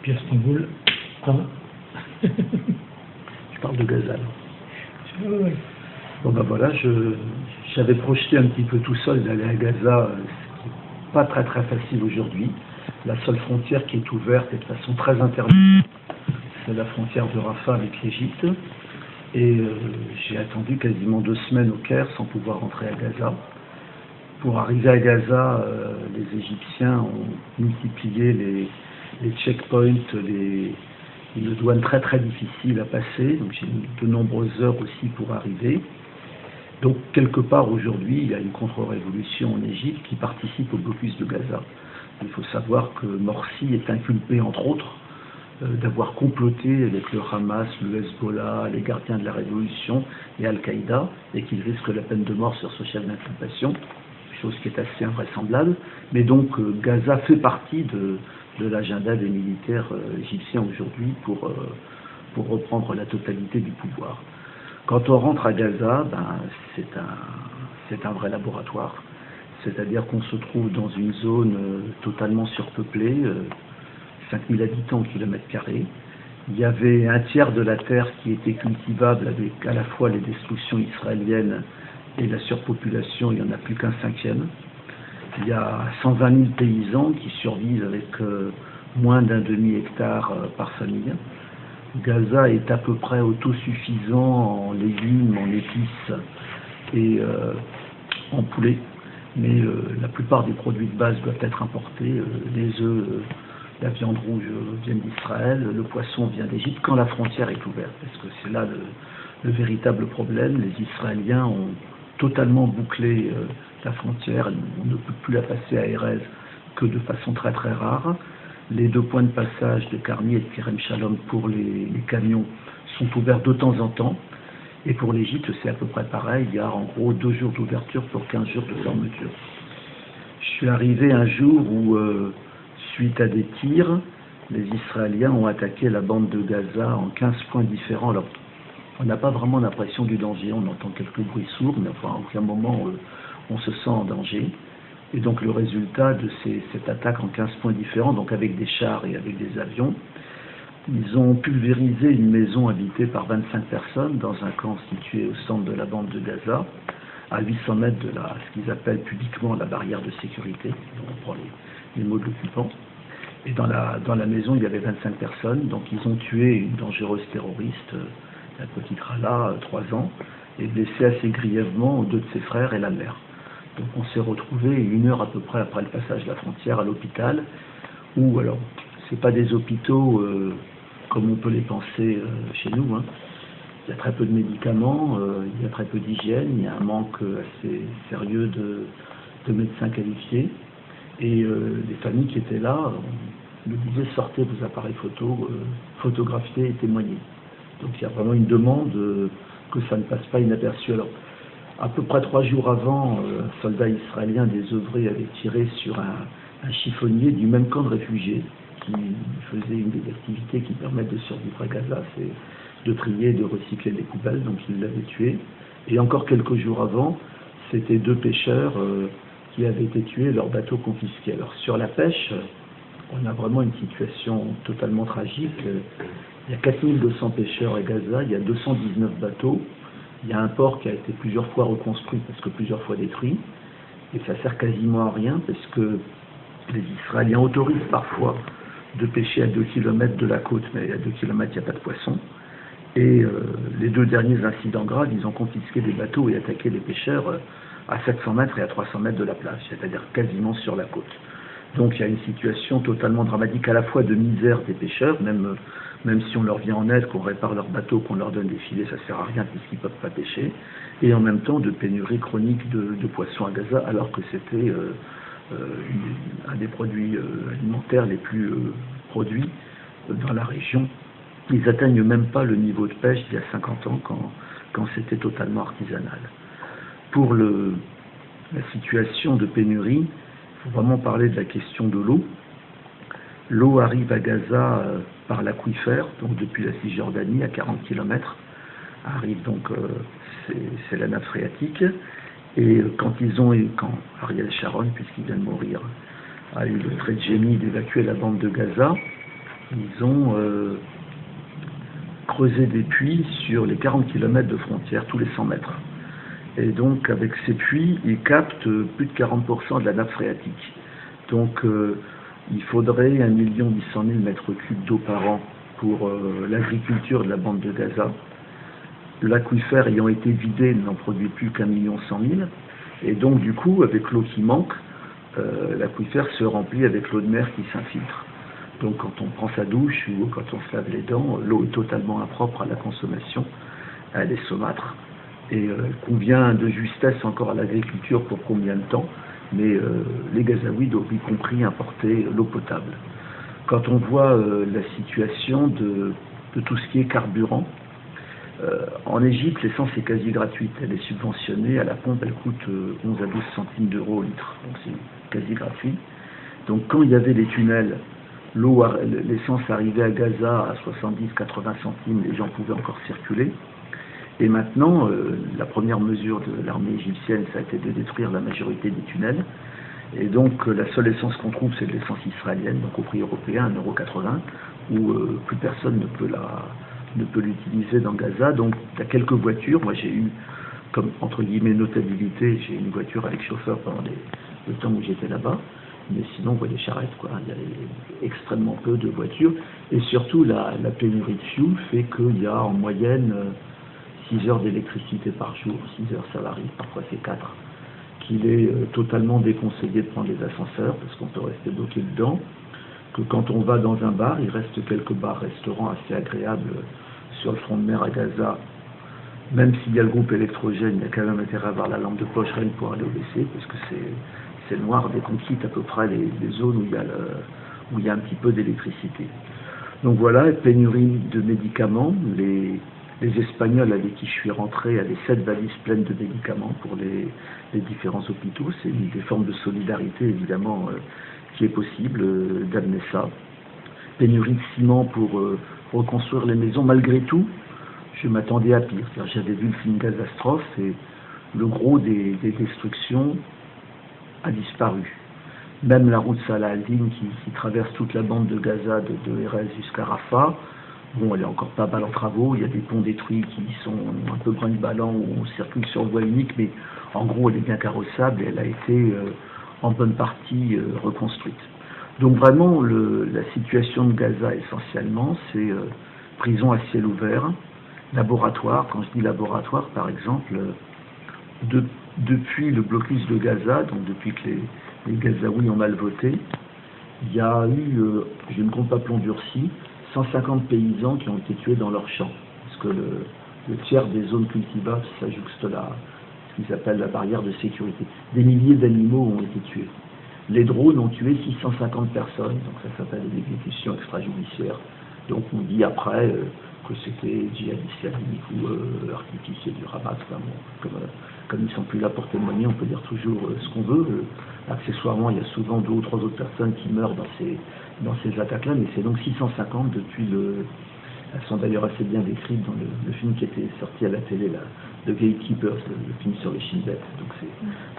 Puis à Istanbul, hein. Je parle de Gaza. Ouais. Bon ben voilà, j'avais projeté un petit peu tout seul d'aller à Gaza, ce qui n'est pas très très facile aujourd'hui. La seule frontière qui est ouverte et de façon très intermittente, c'est la frontière de Rafah avec l'Égypte. Et j'ai attendu quasiment 2 semaines au Caire sans pouvoir rentrer à Gaza. Pour arriver à Gaza, les Égyptiens ont multiplié les checkpoints, une douane très très difficile à passer. Donc j'ai mis de nombreuses heures aussi pour arriver. Donc quelque part aujourd'hui, il y a une contre-révolution en Égypte qui participe au blocus de Gaza. Il faut savoir que Morsi est inculpé entre autres d'avoir comploté avec le Hamas, le Hezbollah, les gardiens de la Révolution et Al-Qaïda, et qu'il risque la peine de mort sur ce chef d'inculpation, chose qui est assez invraisemblable. Mais donc Gaza fait partie de l'agenda des militaires égyptiens aujourd'hui pour reprendre la totalité du pouvoir. Quand on rentre à Gaza, c'est un vrai laboratoire. C'est-à-dire qu'on se trouve dans une zone totalement surpeuplée, 5000 habitants au kilomètre carré. Il y avait un tiers de la terre qui était cultivable avec à la fois les destructions israéliennes et la surpopulation, il n'y en a plus qu'un cinquième. Il y a 120 000 paysans qui survivent avec moins d'un demi-hectare par famille. Gaza est à peu près autosuffisant en légumes, en épices et en poulet. Mais la plupart des produits de base doivent être importés. Les œufs, la viande rouge viennent d'Israël, le poisson vient d'Égypte quand la frontière est ouverte. Parce que c'est là le véritable problème. Les Israéliens ont totalement bouclé la frontière. On ne peut plus la passer à Erez que de façon très très rare. Les 2 points de passage de Karni et de Kerem Shalom pour les camions sont ouverts de temps en temps. Et pour l'Égypte, c'est à peu près pareil. Il y a en gros 2 jours d'ouverture pour 15 jours de fermeture. Je suis arrivé un jour où, suite à des tirs, les Israéliens ont attaqué la bande de Gaza en 15 points différents. Alors, on n'a pas vraiment l'impression du danger. On entend quelques bruits sourds, mais enfin, à aucun moment on se sent en danger. Et donc le résultat de cette attaque en 15 points différents, donc avec des chars et avec des avions, ils ont pulvérisé une maison habitée par 25 personnes dans un camp situé au centre de la bande de Gaza, à 800 mètres de ce qu'ils appellent publiquement la barrière de sécurité. Donc on prend les mots de l'occupant. Et dans la maison, il y avait 25 personnes. Donc ils ont tué une dangereuse terroriste, la petite Rala, 3 ans, et blessé assez grièvement 2 de ses frères et la mère. Donc on s'est retrouvé 1 heure à peu près après le passage de la frontière à l'hôpital, où alors c'est pas des hôpitaux comme on peut les penser chez nous. Hein. Il y a très peu de médicaments, il y a très peu d'hygiène, il y a un manque assez sérieux de médecins qualifiés. Et les familles qui étaient là nous disaient sortez vos appareils photo, photographiez et témoignez. Donc il y a vraiment une demande que ça ne passe pas inaperçu. Alors, à peu près 3 jours avant, un soldat israélien désœuvré avait tiré sur un chiffonnier du même camp de réfugiés qui faisait une des activités qui permettent de survivre à Gaza, c'est de trier et de recycler les poubelles, donc il l'avait tué. Et encore quelques jours avant, c'était 2 pêcheurs qui avaient été tués, leur bateau confisqué. Alors sur la pêche, on a vraiment une situation totalement tragique. Il y a 4200 pêcheurs à Gaza, il y a 219 bateaux. Il y a un port qui a été plusieurs fois reconstruit parce que plusieurs fois détruit, et ça sert quasiment à rien parce que les Israéliens autorisent parfois de pêcher à 2 km de la côte, mais à 2 km il n'y a pas de poisson. Et les 2 derniers incidents graves, ils ont confisqué des bateaux et attaqué les pêcheurs à 700 mètres et à 300 mètres de la plage, c'est-à-dire quasiment sur la côte. Donc il y a une situation totalement dramatique à la fois de misère des pêcheurs, même si on leur vient en aide, qu'on répare leur bateau, qu'on leur donne des filets, ça ne sert à rien puisqu'ils ne peuvent pas pêcher, et en même temps de pénurie chronique de poissons à Gaza, alors que c'était un des produits alimentaires les plus produits dans la région. Ils n'atteignent même pas le niveau de pêche d'il y a 50 ans quand c'était totalement artisanal. Pour la situation de pénurie, il faut vraiment parler de la question de l'eau. L'eau arrive à Gaza par l'aquifère, donc depuis la Cisjordanie à 40 km. Arrive donc, c'est la nappe phréatique. Et quand Ariel Sharon, puisqu'il vient de mourir, a eu le trait de génie d'évacuer la bande de Gaza, ils ont creusé des puits sur les 40 km de frontière tous les 100 mètres. Et donc, avec ces puits, ils captent plus de 40% de la nappe phréatique. Donc, il faudrait 1 800 000 mètres cubes d'eau par an pour l'agriculture de la bande de Gaza. L'aquifère ayant été vidé n'en produit plus qu'1 100 000. Et donc, du coup, avec l'eau qui manque, l'aquifère se remplit avec l'eau de mer qui s'infiltre. Donc, quand on prend sa douche ou quand on se lave les dents, l'eau est totalement impropre à la consommation. Elle est saumâtre. Et convient de justesse encore à l'agriculture pour combien de temps, mais les Gazaouis doivent y compris importer l'eau potable. Quand on voit la situation de tout ce qui est carburant, en Égypte, l'essence est quasi gratuite, elle est subventionnée, à la pompe elle coûte 11 à 12 centimes d'euros au litre, donc c'est quasi gratuit. Donc quand il y avait les tunnels, l'essence arrivait à Gaza à 70-80 centimes, les gens pouvaient encore circuler. Et maintenant, la première mesure de l'armée égyptienne, ça a été de détruire la majorité des tunnels. Et donc, la seule essence qu'on trouve, c'est de l'essence israélienne, donc au prix européen, 1,80 €, où plus personne ne peut l'utiliser dans Gaza. Donc, il y a quelques voitures. Moi, j'ai eu, comme entre guillemets, notabilité, j'ai une voiture avec chauffeur pendant le temps où j'étais là-bas. Mais sinon, on voit des charrettes, quoi. Il y a extrêmement peu de voitures. Et surtout, la pénurie de fuel fait qu'il y a en moyenne 6 heures d'électricité par jour, 6 heures ça varie, parfois c'est 4, qu'il est totalement déconseillé de prendre les ascenseurs parce qu'on peut rester bloqué dedans, que quand on va dans un bar, il reste quelques bars-restaurants assez agréables sur le front de mer à Gaza, même s'il y a le groupe électrogène, il y a quand même intérêt à avoir la lampe de poche rien pour aller au WC, parce que c'est noir dès qu'on quitte à peu près les zones où il y a un petit peu d'électricité. Donc voilà, pénurie de médicaments, les Espagnols avec qui je suis rentré avaient 7 valises pleines de médicaments pour les différents hôpitaux. C'est une des formes de solidarité, évidemment, qui est possible d'amener ça. Pénurie de ciment pour reconstruire les maisons. Malgré tout, je m'attendais à pire. J'avais vu le film Catastrophe et le gros des destructions a disparu. Même la route Salah al-Din qui traverse toute la bande de Gaza, de Erez jusqu'à Rafah, bon, elle est encore pas mal en travaux, il y a des ponts détruits qui sont un peu brinque-ballant où on circule sur voie unique, mais en gros elle est bien carrossable et elle a été en bonne partie reconstruite. Donc vraiment, la situation de Gaza essentiellement, c'est prison à ciel ouvert, laboratoire. Quand je dis laboratoire, par exemple, depuis le blocus de Gaza, donc depuis que les Gazaouis ont mal voté, il y a eu, je ne compte pas plomb durci, 150 paysans qui ont été tués dans leurs champs. Parce que le tiers des zones cultivables s'ajuste là, ce qu'ils appellent la barrière de sécurité. Des milliers d'animaux ont été tués. Les drones ont tué 650 personnes, donc ça s'appelle une exécution extrajudiciaire. Donc on dit après que c'était djihad islamique ou artificier du Hamas. Enfin, bon, comme ils ne sont plus là pour témoigner, on peut dire toujours ce qu'on veut. Accessoirement, il y a souvent 2 ou 3 autres personnes qui meurent dans ces attaques-là, mais c'est donc 650 depuis elles sont d'ailleurs assez bien décrites dans le film qui était sorti à la télé, là, The Gatekeepers, le film sur les Shin Bet. Donc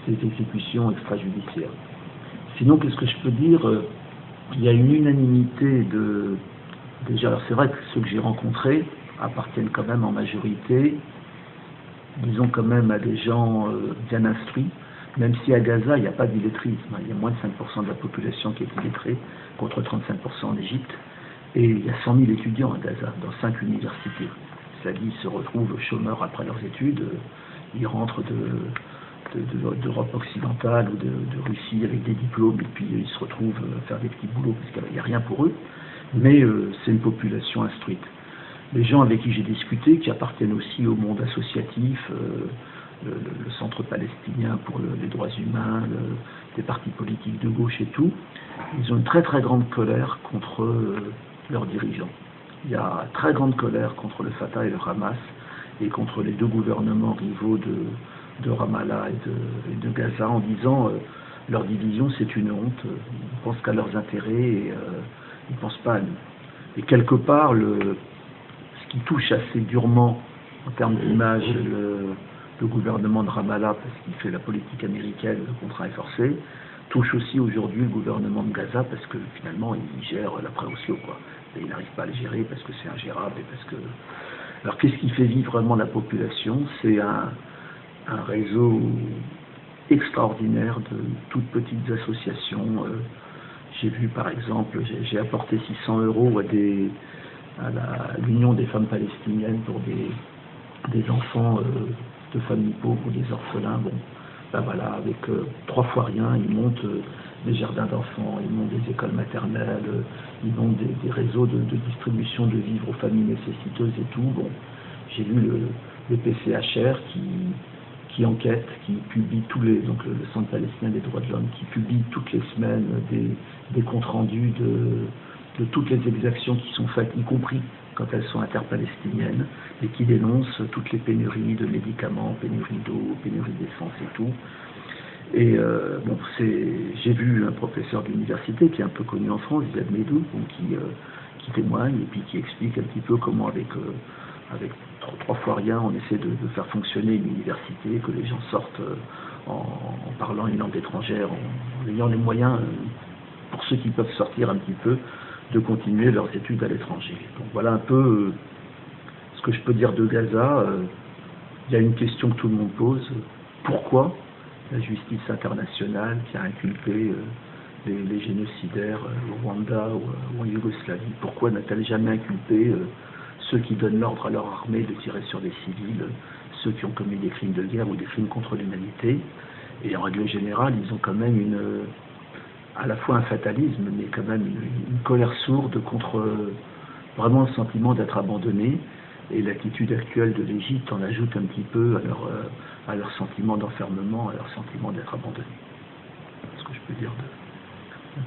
c'est des exécutions extrajudiciaires. Sinon, qu'est-ce que je peux dire? Il y a une unanimité déjà, alors c'est vrai que ceux que j'ai rencontrés appartiennent quand même en majorité, disons quand même à des gens bien instruits, même si à Gaza, il n'y a pas d'illettrisme. Il y a moins de 5% de la population qui est illettrée, contre 35% en Égypte. Et il y a 100 000 étudiants à Gaza, dans 5 universités. C'est-à-dire qu'ils se retrouvent chômeurs après leurs études, ils rentrent d'Europe occidentale ou de Russie avec des diplômes, et puis ils se retrouvent faire des petits boulots, parce qu'il n'y a rien pour eux. Mais c'est une population instruite. Les gens avec qui j'ai discuté, qui appartiennent aussi au monde associatif, le Centre palestinien pour les droits humains, des partis politiques de gauche et tout, ils ont une très très grande colère contre leurs dirigeants. Il y a très grande colère contre le Fatah et le Hamas, et contre les 2 gouvernements rivaux de Ramallah et de Gaza, en disant leur division c'est une honte, ils pensent qu'à leurs intérêts et ils ne pensent pas à nous. Et quelque part, ce qui touche assez durement en termes d'image le gouvernement de Ramallah, parce qu'il fait la politique américaine, le contrat est forcé, touche aussi aujourd'hui le gouvernement de Gaza parce que finalement il gère l'après-Oslo, quoi. Et il n'arrive pas à le gérer parce que c'est ingérable et parce que... Alors qu'est-ce qui fait vivre vraiment la population? C'est un réseau extraordinaire de toutes petites associations. J'ai vu par exemple, j'ai apporté 600 € à l'Union des femmes palestiniennes pour des enfants de familles pauvres ou des orphelins. Bon, ben voilà, avec 3 fois rien, ils montent des jardins d'enfants, ils montent des écoles maternelles, ils montent des réseaux de distribution de vivres aux familles nécessiteuses et tout. Bon, j'ai vu le PCHR qui enquête, qui publie donc le Centre palestinien des droits de l'homme, qui publie toutes les semaines des comptes rendus de toutes les exactions qui sont faites, y compris quand elles sont interpalestiniennes, et qui dénonce toutes les pénuries de médicaments, pénuries d'eau, pénuries d'essence et tout. Et bon, j'ai vu un professeur de l'université qui est un peu connu en France, Ziad Medou, qui témoigne et puis qui explique un petit peu comment avec 3 fois rien, on essaie de faire fonctionner une université, que les gens sortent en parlant une langue étrangère, en ayant les moyens, pour ceux qui peuvent sortir un petit peu, de continuer leurs études à l'étranger. Donc voilà un peu ce que je peux dire de Gaza. Il y a une question que tout le monde pose. Pourquoi la justice internationale qui a inculpé les génocidaires au Rwanda ou en Yougoslavie, pourquoi n'a-t-elle jamais inculpé ceux qui donnent l'ordre à leur armée de tirer sur des civils, ceux qui ont commis des crimes de guerre ou des crimes contre l'humanité? Et en règle générale, ils ont quand même à la fois un fatalisme, mais quand même une colère sourde contre vraiment le sentiment d'être abandonné. Et l'attitude actuelle de l'Égypte en ajoute un petit peu à leur sentiment d'enfermement, à leur sentiment d'être abandonné. C'est ce que je peux dire de...